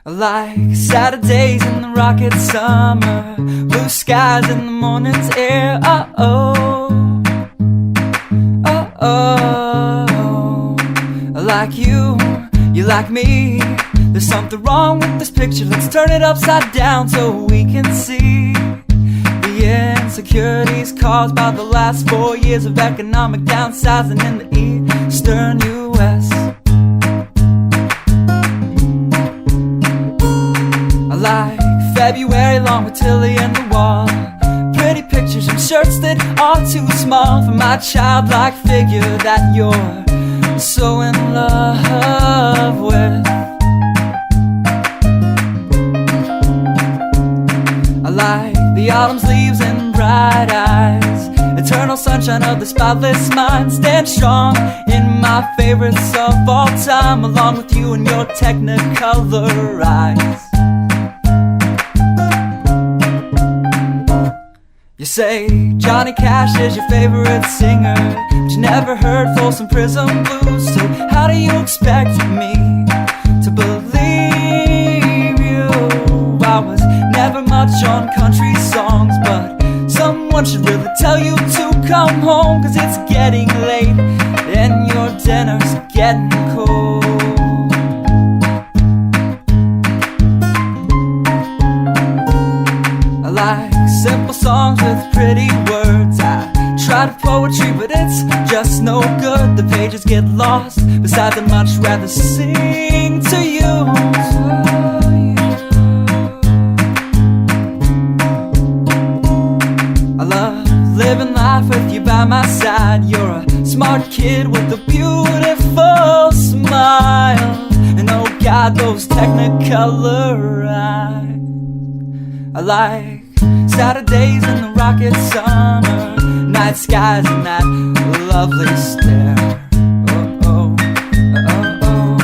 Like Saturdays in the rocket summer, blue skies in the morning's air. Oh-oh, oh-oh. Like you like me. There's something wrong with this picture. Let's turn it upside down so we can see the insecurities caused by the last 4 years of economic downsizing in the eastern U.S. I like February long with Tilly and the wall, pretty pictures and shirts that are too small for my childlike figure that you're so in love with. I like the autumn's leaves and bright eyes, eternal sunshine of the spotless mind. Stand strong in my favorites of all time, along with you and your technicolor eyes. You say Johnny Cash is your favorite singer, but you never heard Folsom Prison Blues. So how do you expect me to believe you? I was never much on country songs, but someone should really tell you to come home, 'cause it's getting late and your dinner's getting cold. I like simple songs with pretty words. I try to poetry, but it's just no good. The pages get lost. Besides, I'd much rather sing to you. I love living life with you by my side. You're a smart kid with a beautiful smile, and oh God, those technicolor eyes. I like Saturdays in the rocket summer, night skies and that lovely stare. Oh, oh, oh, oh.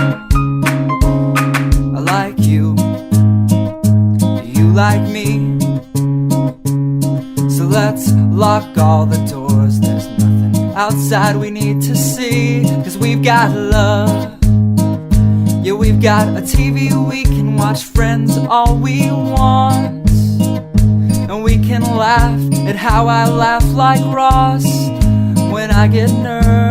I like you, you like me. So let's lock all the doors. There's nothing outside we need to see, 'cause we've got love. Yeah, we've got a TV we can watch, Friends all we want. And we can laugh at how I laugh like Ross when I get nervous.